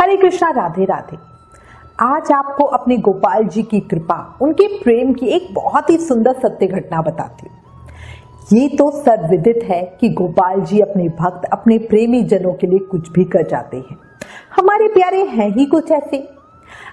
हरे कृष्णा, राधे राधे। आज आपको अपने गोपाल जी की कृपा, उनके प्रेम की एक बहुत ही सुंदर सत्य घटना बताती हूँ। ये तो सर्वविदित है कि गोपाल जी अपने भक्त, अपने प्रेमी जनों के लिए कुछ भी कर जाते हैं। हमारे प्यारे हैं ही कुछ ऐसे।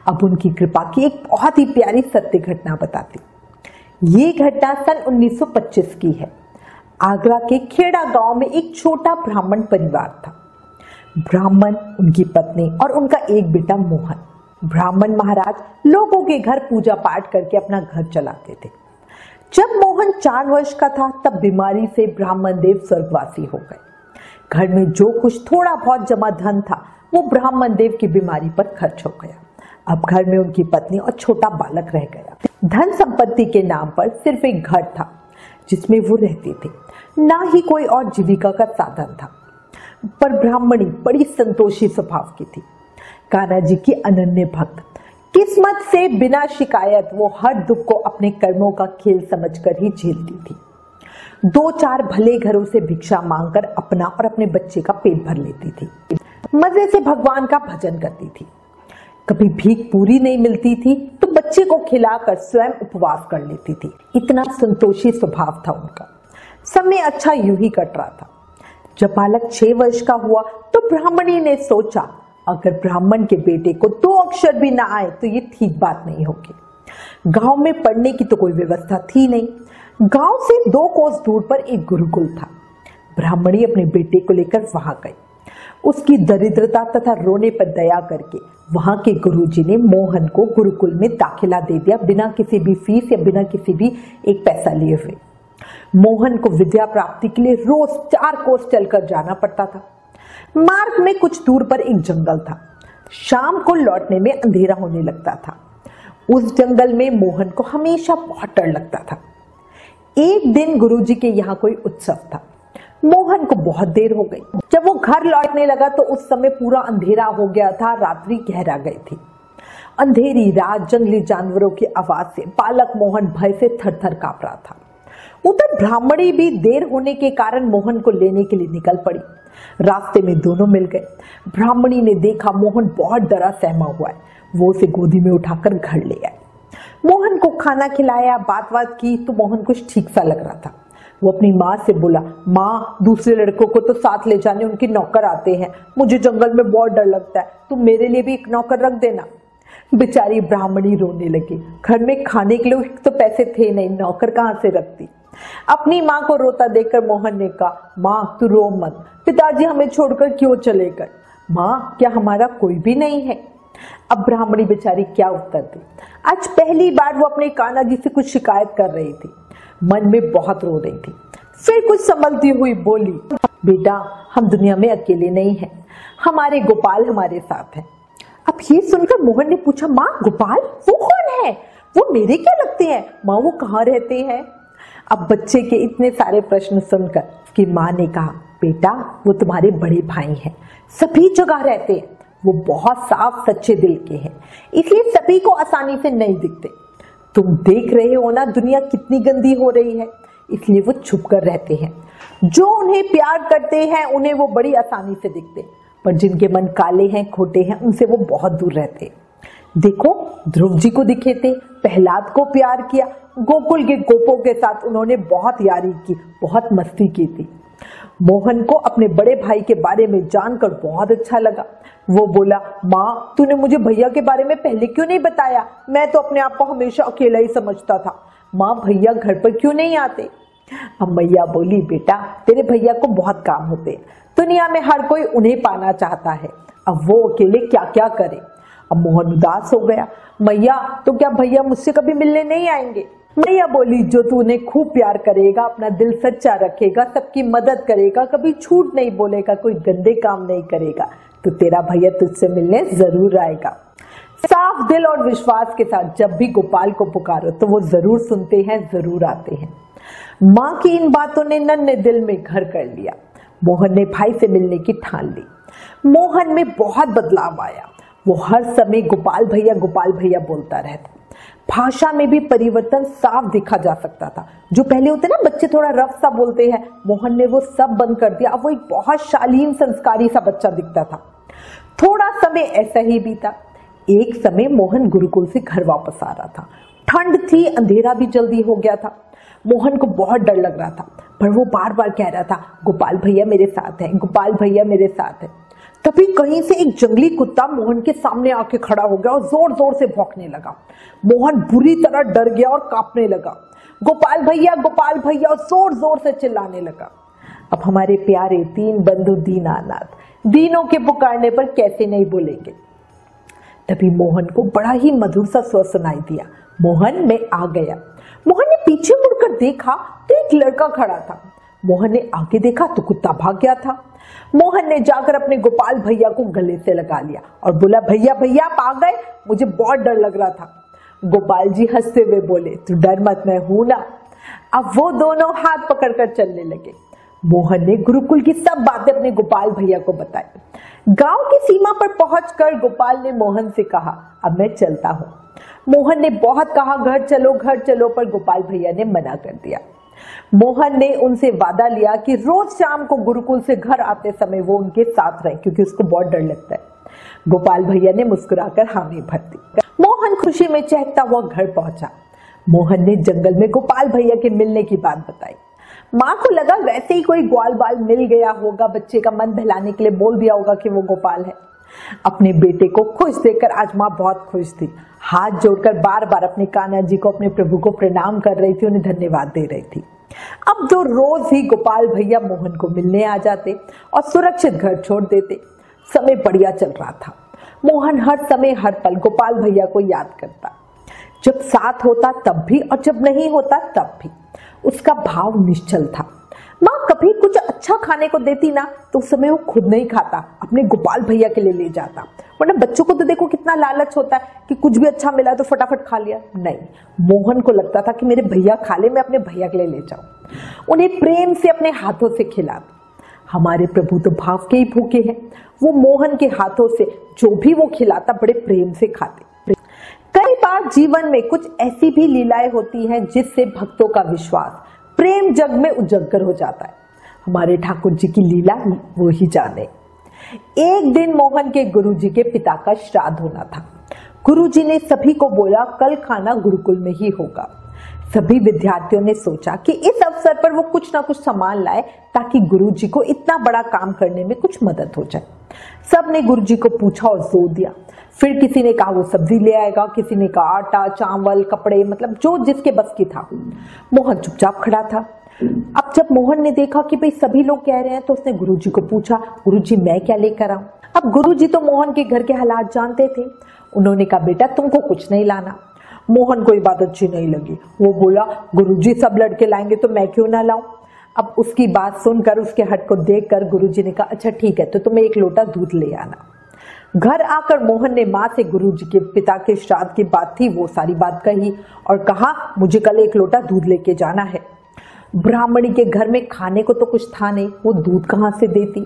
अब उनकी कृपा की एक बहुत ही प्यारी सत्य घटना बताती हूँ। ये घटना सन 1925 की है। आगरा के खेड़ा गांव में एक छोटा ब्राह्मण परिवार था। ब्राह्मण, उनकी पत्नी और उनका एक बेटा मोहन। ब्राह्मण महाराज लोगों के घर पूजा पाठ करके अपना घर चलाते थे। जब मोहन 4 वर्ष का था तब बीमारी से ब्राह्मण देव स्वर्गवासी हो गए। घर में जो कुछ थोड़ा बहुत जमा धन था वो ब्राह्मण देव की बीमारी पर खर्च हो गया। अब घर में उनकी पत्नी और छोटा बालक रह गया। धन संपत्ति के नाम पर सिर्फ एक घर था जिसमें वो रहते थे, ना ही कोई और जीविका का साधन था। पर ब्राह्मणी बड़ी संतोषी स्वभाव की थी, कान्हा जी की अनन्य भक्त। किस्मत से बिना शिकायत वो हर दुख को अपने कर्मों का खेल समझकर ही झेलती थी। 2-4 भले घरों से भिक्षा मांगकर अपना और अपने बच्चे का पेट भर लेती थी। मजे से भगवान का भजन करती थी। कभी भीख पूरी नहीं मिलती थी तो बच्चे को खिलाकर स्वयं उपवास कर लेती थी। इतना संतोषी स्वभाव था उनका। समय अच्छा यूं ही कट रहा था। जब बालक 6 वर्ष का हुआ तो ब्राह्मणी ने सोचा, अगर ब्राह्मण के बेटे को 2 अक्षर भी ना आए तो ये ठीक बात नहीं होगी। गांव में पढ़ने की तो कोई व्यवस्था थी नहीं। गांव से 2 कोस दूर पर एक गुरुकुल था। ब्राह्मणी अपने बेटे को लेकर वहां गई। उसकी दरिद्रता तथा रोने पर दया करके वहां के गुरुजी ने मोहन को गुरुकुल में दाखिला दे दिया, बिना किसी भी फीस या बिना किसी भी एक पैसा लिए हुए। मोहन को विद्या प्राप्ति के लिए रोज 4 कोस चलकर जाना पड़ता था। मार्ग में कुछ दूर पर एक जंगल था। शाम को लौटने में अंधेरा होने लगता था। उस जंगल में मोहन को हमेशा बहुत डर लगता था। एक दिन गुरुजी के यहाँ कोई उत्सव था। मोहन को बहुत देर हो गई। जब वो घर लौटने लगा तो उस समय पूरा अंधेरा हो गया था, रात्रि गहरा गई थी। अंधेरी रात, जंगली जानवरों की आवाज से बालक मोहन भय से थर-थर कांप रहा था। उधर ब्राह्मणी भी देर होने के कारण मोहन को लेने के लिए निकल पड़ी। रास्ते में दोनों मिल गए। ब्राह्मणी ने देखा मोहन बहुत डरा सहमा हुआ है। वो उसे गोदी में उठाकर घर ले आए। मोहन को खाना खिलाया, बात की तो मोहन कुछ ठीक सा लग रहा था। वो अपनी माँ से बोला, माँ, दूसरे लड़कों को तो साथ ले जाने उनके नौकर आते हैं। मुझे जंगल में बहुत डर लगता है, तुम मेरे लिए भी एक नौकर रख देना। बेचारी ब्राह्मणी रोने लगी। घर में खाने के लिए तो पैसे थे नहीं, नौकर कहाँ से रखती। अपनी माँ को रोता देखकर मोहन ने कहा, माँ तू रो मत, पिताजी हमें छोड़कर क्यों चले गए। माँ, क्या हमारा कोई भी नहीं है। अब ब्राह्मणी बेचारी क्या उत्तर दे। आज पहली बार वो अपने कान्हा जी से कुछ शिकायत कर रही थी। मन में बहुत रो रही थी। फिर कुछ संभलती हुई बोली, बेटा, हम दुनिया में अकेले नहीं हैं, हमारे गोपाल हमारे साथ हैं। अब ये सुनकर मोहन ने पूछा, माँ गोपाल वो कौन है? वो मेरे क्या लगते हैं? माँ वो कहाँ रहते हैं? अब बच्चे के इतने सारे प्रश्न सुनकर उसकी माँ ने कहा, बेटा वो तुम्हारे बड़े भाई हैं, सभी जगह रहते हैं। वो बहुत साफ सच्चे दिल के हैं, इसलिए सभी को आसानी से नहीं दिखते। तुम देख रहे हो ना दुनिया कितनी गंदी हो रही है, इसलिए वो छुप कर रहते हैं। जो उन्हें प्यार करते हैं उन्हें वो बड़ी आसानी से दिखते, पर जिनके मन काले हैं, खोटे हैं, उनसे वो बहुत दूर रहते। देखो, ध्रुव जी को दिखे थे, प्रहलाद को प्यार किया, गोकुल के गोपों के साथ उन्होंने बहुत यारी की, बहुत मस्ती की थी। मोहन को अपने बड़े भाई के बारे में जानकर बहुत अच्छा लगा। वो बोला, माँ तूने मुझे भैया के बारे में पहले क्यों नहीं बताया? मैं तो अपने आप को हमेशा अकेला ही समझता था। माँ, भैया घर पर क्यों नहीं आते? अब मैया बोली, बेटा तेरे भैया को बहुत काम होते हैं, दुनिया में हर कोई उन्हें पाना चाहता है, अब वो अकेले क्या क्या करे। अब मोहन उदास हो गया। मैया, तो क्या भैया मुझसे कभी मिलने नहीं आएंगे? मैया बोली, जो तू उन्हें खूब प्यार करेगा, अपना दिल सच्चा रखेगा, सबकी मदद करेगा, कभी झूठ नहीं बोलेगा, कोई गंदे काम नहीं करेगा, तो तेरा भैया तुझसे मिलने जरूर आएगा। साफ दिल और विश्वास के साथ जब भी गोपाल को पुकारो तो वो जरूर सुनते हैं, जरूर आते हैं। माँ की इन बातों ने नन्हे दिल में घर कर लिया। मोहन ने भाई से मिलने की ठान ली। मोहन में बहुत बदलाव आया। वो हर समय गोपाल भैया बोलता रहता। भाषा में भी परिवर्तन साफ देखा जा सकता था। जो पहले होते ना बच्चे थोड़ा रफ सा बोलते हैं, मोहन ने वो सब बंद कर दिया। अब वो एक बहुत शालीन संस्कारी सा बच्चा दिखता था। थोड़ा समय ऐसा ही बीता। एक समय मोहन गुरुकुल से घर वापस आ रहा था। ठंड थी, अंधेरा भी जल्दी हो गया था। मोहन को बहुत डर लग रहा था, पर वो बार बार कह रहा था, गोपाल भैया मेरे साथ है, गोपाल भैया मेरे साथ है। तभी कहीं से एक जंगली कुत्ता मोहन के सामने आके खड़ा हो गया और जोर जोर से भौंकने लगा। मोहन बुरी तरह डर गया और कांपने लगा। गोपाल भैया जोर जोर से चिल्लाने लगा। अब हमारे प्यारे तीन बंधु दीनानाथ, दीनों के पुकारने पर कैसे नहीं बोलेंगे। तभी मोहन को बड़ा ही मधुर सा स्वर सुनाई दिया, मोहन मैं आ गया। मोहन ने पीछे मुड़कर देखा तो एक लड़का खड़ा था। मोहन ने आगे देखा तो कुत्ता भाग गया था। मोहन ने जाकर अपने गोपाल भैया को गले से लगा लिया और बोला, भैया भैया आप आ गए, मुझे बहुत डर लग रहा था। गोपाल जी हंसते हुए बोले, तू डर मत, मैं हूं ना। अब वो दोनों हाथ पकड़कर चलने लगे। मोहन ने गुरुकुल की सब बातें अपने गोपाल भैया को बताई। गांव की सीमा पर पहुंचकर गोपाल ने मोहन से कहा, अब मैं चलता हूं। मोहन ने बहुत कहा, घर चलो, पर गोपाल भैया ने मना कर दिया। मोहन ने उनसे वादा लिया कि रोज शाम को गुरुकुल से घर आते समय वो उनके साथ रहे, क्योंकि उसको बहुत डर लगता है। गोपाल भैया ने मुस्कुराकर हामी भर दी। मोहन खुशी में चहकता हुआ घर पहुंचा। मोहन ने जंगल में गोपाल भैया के मिलने की बात बताई। माँ को लगा वैसे ही कोई ग्वाल बाल मिल गया होगा, बच्चे का मन बहलाने के लिए बोल दिया होगा कि वो गोपाल है। अपने बेटे को खुश देखकर आज माँ बहुत खुश थी। हाथ जोड़कर बार बार अपने कान्हा जी को, अपने प्रभु को प्रणाम कर रही थी, उन्हें धन्यवाद दे रही थी। अब तो रोज ही गोपाल भैया मोहन को मिलने आ जाते और सुरक्षित घर छोड़ देते। समय बढ़िया चल रहा था। मोहन हर समय हर पल गोपाल भैया को याद करता। जब साथ होता तब भी और जब नहीं होता तब भी उसका भाव निश्चल था। माँ कभी कुछ अच्छा खाने को देती ना तो उस समय वो खुद नहीं खाता, अपने गोपाल भैया के लिए ले जाता। वरना बच्चों को तो देखो कितना लालच होता है कि कुछ भी अच्छा मिला तो फटाफट खा लिया। नहीं, मोहन को लगता था कि मेरे भैया खा ले, मैं अपने भैया के लिए ले जाऊं। उन्हें प्रेम से अपने हाथों से खिला। हमारे प्रभु तो भाव के ही भूखे हैं। वो मोहन के हाथों से जो भी वो खिलाता बड़े प्रेम से खाते। कई बार जीवन में कुछ ऐसी भी लीलाएं होती हैं जिससे भक्तों का विश्वास प्रेम जग में उजागर हो जाता है। हमारे ठाकुर जी की लीला वो ही जाने। एक दिन मोहन के गुरुजी के पिता का श्राद्ध होना था। गुरुजी ने सभी को बोला, कल खाना गुरुकुल में ही होगा। सभी विद्यार्थियों ने सोचा कि इस अवसर पर वो कुछ ना कुछ सामान लाए ताकि गुरुजी को इतना बड़ा काम करने में कुछ मदद हो जाए। सब ने गुरुजी को पूछा और जोर दिया। फिर किसी ने कहा वो सब्जी ले आएगा, किसी ने कहा आटा, चावल, कपड़े, मतलब जो जिसके बस की था। मोहन चुपचाप खड़ा था। अब जब मोहन ने देखा कि भाई सभी लोग कह रहे हैं तो उसने गुरुजी को पूछा, गुरुजी मैं क्या लेकर आऊं? अब गुरुजी तो मोहन के घर के हालात जानते थे। उन्होंने कहा, बेटा तुमको कुछ नहीं लाना। मोहन को ये बात अच्छी नहीं लगी। वो बोला, गुरुजी सब लड़के लाएंगे तो मैं क्यों ना लाऊं? अब उसकी बात सुनकर, उसके हट को देखकर गुरुजी ने कहा, अच्छा ठीक है, तो तुम्हें एक लोटा दूध ले आना। घर आकर मोहन ने माँ से गुरुजी के पिता के श्राद्ध की बात थी वो सारी बात कही और कहा, मुझे कल एक लोटा दूध लेके जाना है। ब्राह्मणी के घर में खाने को तो कुछ था नहीं, वो दूध कहाँ से देती?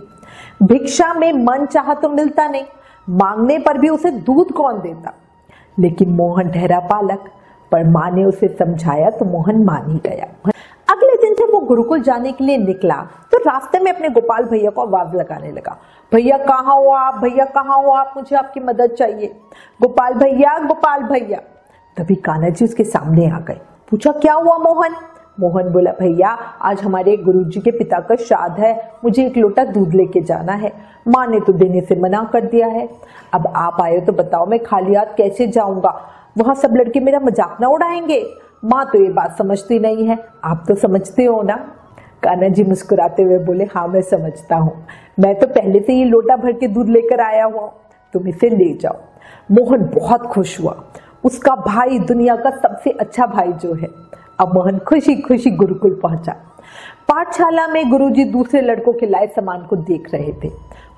भिक्षा में मन चाहा तो मिलता नहीं, मांगने पर भी उसे दूध कौन देता? लेकिन मोहन ठहरा पालक, पर माँ ने उसे समझाया तो मोहन मान ही गया। अगले दिन जब वो गुरुकुल जाने के लिए निकला तो रास्ते में अपने गोपाल भैया को आवाज लगाने लगा, भैया कहाँ हो आप, भैया कहाँ हो आप, मुझे आपकी मदद चाहिए, गोपाल भैया, गोपाल भैया। तभी कान्हा जी उसके सामने आ गए। पूछा, क्या हुआ मोहन? मोहन बोला, भैया आज हमारे गुरुजी के पिता का श्राद्ध है, मुझे एक लोटा दूध लेके जाना है। माँ ने तो देने से मना कर दिया है। अब आप आए तो बताओ मैं खाली हाथ कैसे जाऊंगा? वहां सब लड़के मेरा मजाक ना उड़ाएंगे। माँ तो ये बात समझती नहीं है, आप तो समझते हो ना? कान्हा जी मुस्कुराते हुए बोले, हाँ मैं समझता हूँ, मैं तो पहले से ही लोटा भर के दूध लेकर आया हुआ, तुम इसे ले जाओ। मोहन बहुत खुश हुआ। उसका भाई दुनिया का सबसे अच्छा भाई जो है। अब मोहन खुशी खुशी गुरुकुल पहुंचा। पाठशाला में गुरुजी दूसरे लड़कों के लाए सामान को देख रहे थे।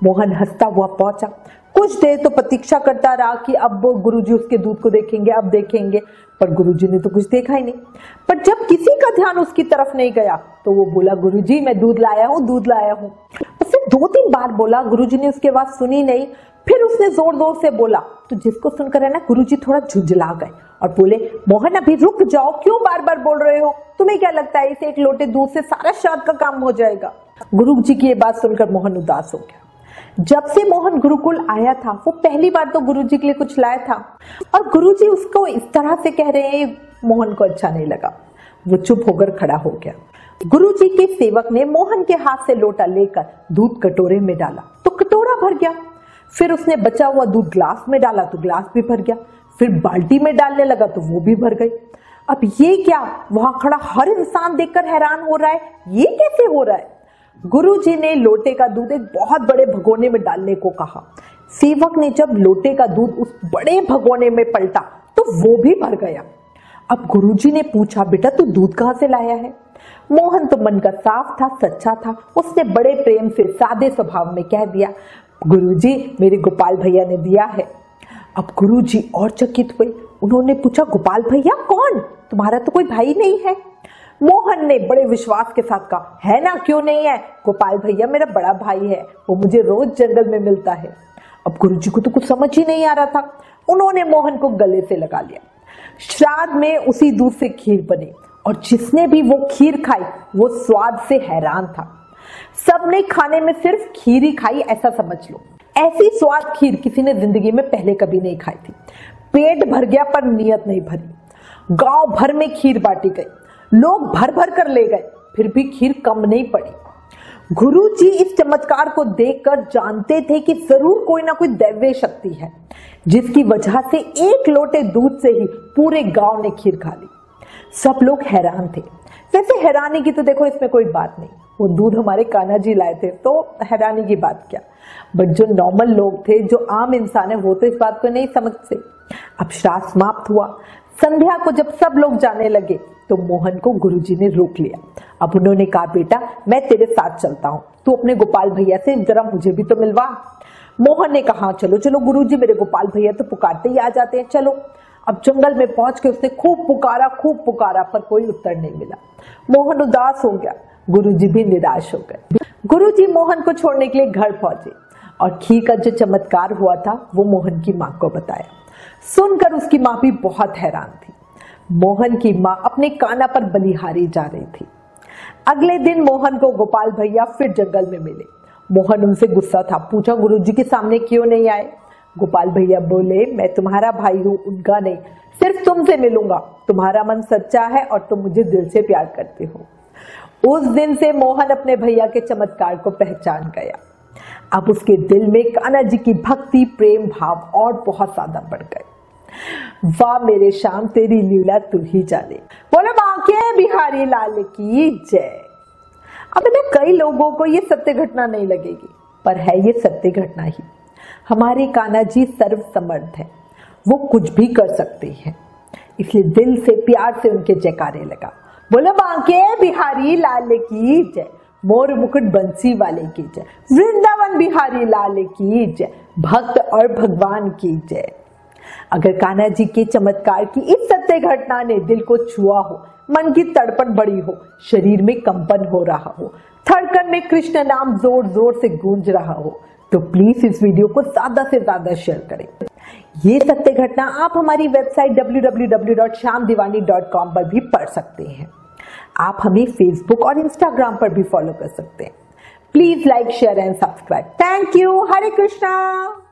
मोहन हंसता हुआ पहुंचा। कुछ देर तो प्रतीक्षा करता रहा कि अब गुरुजी उसके दूध को देखेंगे, अब देखेंगे, पर गुरुजी ने तो कुछ देखा ही नहीं। पर जब किसी का ध्यान उसकी तरफ नहीं गया तो वो बोला, गुरुजी मैं दूध लाया हूँ, दूध लाया हूँ। उसने 2-3 बार बोला, गुरुजी ने उसके बात सुनी नहीं। फिर उसने जोर जोर से बोला, तो जिसको सुनकर है ना गुरुजी थोड़ा झुंझला गए और बोले, मोहन अभी रुक जाओ, क्यों बार बार बोल रहे हो? तुम्हें क्या लगता है इसे एक लोटे दूध से सारा श्राद्ध का काम हो जाएगा? गुरुजी की ये बात सुनकर मोहन उदास हो गया। जब से मोहन गुरुकुल आया था वो पहली बार तो गुरुजी के लिए कुछ लाया था और गुरुजी उसको इस तरह से कह रहे हैं, मोहन को अच्छा नहीं लगा। वो चुप होकर खड़ा हो गया। गुरुजी के सेवक ने मोहन के हाथ से लोटा लेकर दूध कटोरे में डाला तो कटोरा भर गया। फिर उसने बचा हुआ दूध ग्लास में डाला तो ग्लास भी भर गया। फिर बाल्टी में डालने लगा तो वो भी भर गई। अब ये क्या? वहां खड़ा हर इंसान देखकर हैरान हो रहा है, ये कैसे हो रहा है? गुरुजी ने लोटे का दूध एक बहुत बड़े भगोने में डालने को कहा। सेवक ने जब लोटे का दूध उस बड़े भगोने में पलटा तो वो भी भर गया। अब गुरुजी ने पूछा, बेटा तू दूध कहां से लाया है? मोहन तो मन का साफ था, सच्चा था। उसने बड़े प्रेम से सादे स्वभाव में कह दिया, गुरुजी मेरे गोपाल भैया ने दिया है। अब गुरुजी और चकित हुए। उन्होंने पूछा, गोपाल भैया कौन? तुम्हारा तो कोई भाई नहीं है। मोहन ने बड़े विश्वास के साथ कहा, है ना, क्यों नहीं है? गोपाल भैया मेरा बड़ा भाई है, वो मुझे रोज जंगल में मिलता है। अब गुरुजी को तो कुछ समझ ही नहीं आ रहा था। उन्होंने मोहन को गले से लगा लिया। श्राद्ध में उसी दूध से खीर बनी और जिसने भी वो खीर खाई वो स्वाद से हैरान था। सबने खाने में सिर्फ खीर ही खाई, ऐसा समझ लो। ऐसी स्वाद खीर किसी ने जिंदगी में पहले कभी नहीं खाई थी। पेट भर गया पर नियत नहीं भरी। गांव भर में खीर बांटी गई, लोग भर भर कर ले गए, फिर भी खीर कम नहीं पड़ी। गुरुजी इस चमत्कार को देखकर जानते थे कि जरूर कोई ना कोई दैवीय शक्ति है, जिसकी वजह से एक लोटे दूध से ही पूरे गांव ने खीर खा ली। सब लोग हैरान थे। वैसे हैरानी की तो देखो इसमें कोई बात नहीं, वो दूध हमारे कान्हा जी लाए थे तो हैरानी की बात क्या। बट जो नॉर्मल लोग थे, जो आम इंसान है, वो तो इस बात को नहीं समझते। अब श्राद्ध समाप्त हुआ। संध्या को जब सब लोग जाने लगे तो मोहन को गुरुजी ने रोक लिया। अब उन्होंने कहा, बेटा मैं तेरे साथ चलता हूँ, तू अपने गोपाल भैया से जरा मुझे भी तो मिलवा। मोहन ने कहा, चलो चलो गुरुजी, मेरे गोपाल भैया तो पुकारते ही आ जाते हैं, चलो। अब जंगल में पहुंच के उसने खूब पुकारा पर कोई उत्तर नहीं मिला। मोहन उदास हो गया, गुरुजी भी निराश हो गए। गुरुजी मोहन को छोड़ने के लिए घर पहुंचे और खीर का जो चमत्कार हुआ था वो मोहन की माँ को बताया। सुनकर उसकी माँ भी बहुत हैरान थी। मोहन की माँ अपने कान्हा पर बलिहारी जा रही थी। अगले दिन मोहन को गोपाल भैया फिर जंगल में मिले। मोहन उनसे गुस्सा था, पूछा, गुरुजी के सामने क्यों नहीं आए? गोपाल भैया बोले, मैं तुम्हारा भाई हूँ, उनका नहीं, सिर्फ तुमसे मिलूंगा। तुम्हारा मन सच्चा है और तुम मुझे दिल से प्यार करते हो। उस दिन से मोहन अपने भैया के चमत्कार को पहचान गया। अब उसके दिल में कान्हा जी की भक्ति, प्रेम भाव और बहुत ज्यादा बढ़ गए। वाह मेरे श्याम, तेरी लीला तू ही जाने। बोलो बांके बिहारी लाल की जय। अब ना कई लोगों को ये सत्य घटना नहीं लगेगी, पर है ये सत्य घटना ही। हमारे कान्हा जी सर्वसमर्थ है, वो कुछ भी कर सकते हैं, इसलिए दिल से प्यार से उनके जयकारे लगा। बोलो बांके बिहारी लाल की जय, मोर मुकुट बंसी वाले की जय, वृंदावन बिहारी लाल की जय, भक्त और भगवान की जय। अगर कान्हा जी के चमत्कार की इस सत्य घटना ने दिल को छुआ हो, मन की तड़पन बढ़ी हो, शरीर में कंपन हो रहा हो, धड़कन में कृष्ण नाम जोर जोर से गूंज रहा हो, तो प्लीज इस वीडियो को ज्यादा से ज्यादा शेयर करें। ये सत्य घटना आप हमारी वेबसाइट www.shyamdivani.com पर भी पढ़ सकते हैं। आप हमें फेसबुक और इंस्टाग्राम पर भी फॉलो कर सकते हैं। Please like, share and subscribe. Thank you. Hare Krishna.